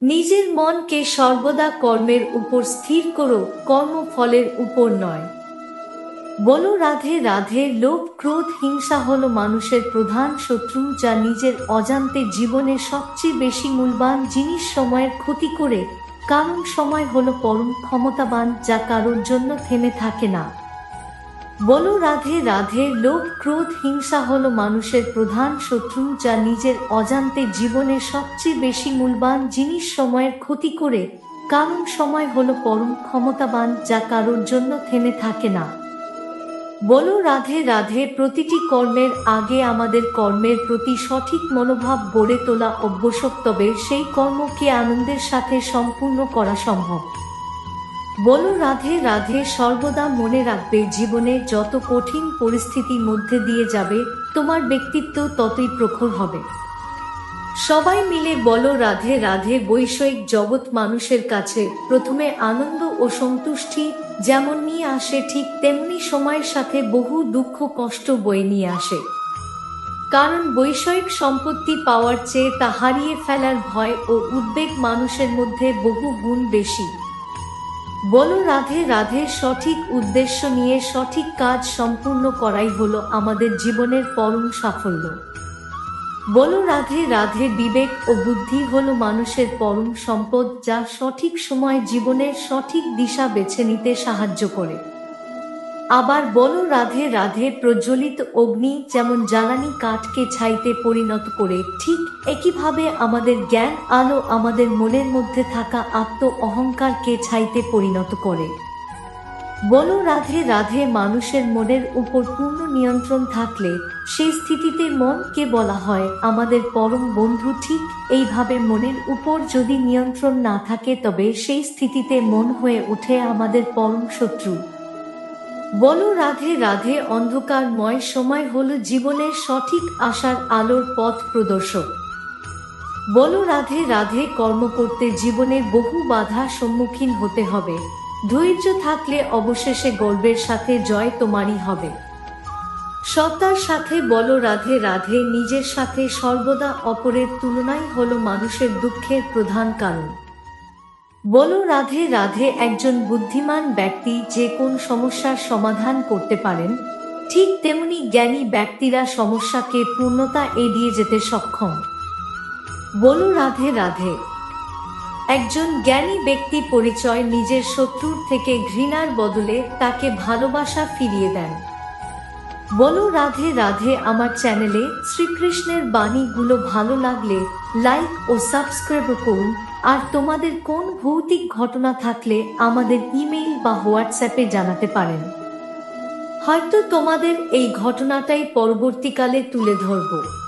নিজের মনকে সর্বদা কর্মের উপর স্থির করো, কর্মফলের উপর নয়। বলো রাধে রাধে। লোভ, ক্রোধ, হিংসা হলো মানুষের প্রধান শত্রু, যা নিজের অজান্তে জীবনের সবচেয়ে বেশি মূল্যবান জিনিস সময়ের ক্ষতি করে। কারণ সময় হলো পরম ক্ষমতাবান, যা কারোর জন্য থেমে থাকে না। বলো রাধে রাধে। লোভ, ক্রোধ, হিংসা হলো মানুষের প্রধান শত্রু, যা নিজের অজান্তে জীবনের সবচেয়ে বেশি মূল্যবান জিনিস সময়ের ক্ষতি করে। কারণ সময় হলো পরম ক্ষমতাবান, যা কারোর জন্য থেমে থাকে না। বলো রাধে রাধে। প্রতিটি কর্মের আগে আমাদের কর্মের প্রতি সঠিক মনোভাব গড়ে তোলা আবশ্যক, তবে সেই কর্মকে আনন্দের সাথে সম্পূর্ণ করা সম্ভব। বলো রাধে রাধে। সর্বদা মনে রাখবে, জীবনে যত কঠিন পরিস্থিতির মধ্যে দিয়ে যাবে, তোমার ব্যক্তিত্ব ততই প্রখর হবে। সবাই মিলে বলো রাধে রাধে। বৈষয়িক জগৎ মানুষের কাছে প্রথমে আনন্দ ও সন্তুষ্টি যেমন নিয়ে আসে, ঠিক তেমনি সময়ের সাথে বহু দুঃখ কষ্ট বয়ে নিয়ে আসে। কারণ বৈষয়িক সম্পত্তি পাওয়ার চেয়ে তা হারিয়ে ফেলার ভয় ও উদ্বেগ মানুষের মধ্যে বহু গুণ বেশি। বলো রাধে রাধে। সঠিক উদ্দেশ্য নিয়ে সঠিক কাজ সম্পূর্ণ করাই হলো আমাদের জীবনের পরম সাফল্য। বলো রাধে রাধে। বিবেক ও বুদ্ধি হলো মানুষের পরম সম্পদ, যা সঠিক সময় জীবনের সঠিক দিশা বেছে নিতে সাহায্য করে। আবার বলো রাধে রাধে। প্রজ্বলিত অগ্নি যেমন জ্বালানি কাঠকে ছাইতে পরিণত করে, ঠিক একইভাবে আমাদের জ্ঞান আলো আমাদের মনের মধ্যে থাকা আত্ম অহংকারকে ছাইতে পরিণত করে। বলো রাধে রাধে। মানুষের মনের উপর পূর্ণ নিয়ন্ত্রণ থাকলে সেই স্থিতিতে মনকে বলা হয় আমাদের পরম বন্ধু। ঠিক এইভাবে মনের উপর যদি নিয়ন্ত্রণ না থাকে, তবে সেই স্থিতিতে মন হয়ে ওঠে আমাদের পরম শত্রু। বলো রাধে রাধে। অন্ধকারময় সময় হলো জীবনের সঠিক আশার আলোর পথ প্রদর্শক। বলো রাধে রাধে। কর্ম করতে জীবনে বহু বাধা সম্মুখীন হতে হবে। ধৈর্য থাকলে অবশেষে গর্বের সাথে জয় তোমারই হবে। সত্তার সাথে বলো রাধে রাধে। নিজের সাথে সর্বদা অপরের তুলনাই হলো মানুষের দুঃখের প্রধান কারণ। বলো রাধে রাধে। একজন বুদ্ধিমান ব্যক্তি যে কোন সমস্যার সমাধান করতে পারেন, ঠিক তেমনি জ্ঞানী ব্যক্তিরা সমস্যাকে পূর্ণতা এড়িয়ে যেতে সক্ষম। বলো রাধে রাধে। একজন জ্ঞানী ব্যক্তি পরিচয় নিজের শত্রুর থেকে ঘৃণার বদলে তাকে ভালোবাসা ফিরিয়ে দেন। বলো রাধে রাধে। আমার চ্যানেলে শ্রীকৃষ্ণের বাণীগুলো ভালো লাগলে লাইক ও সাবস্ক্রাইব করুন। আর তোমাদের কোন ভৌতিক ঘটনা থাকলে আমাদের ইমেইল বা হোয়াটসঅ্যাপে জানাতে পারেন। হয়তো তোমাদের এই ঘটনাটাই পরবর্তীকালে তুলে ধরব।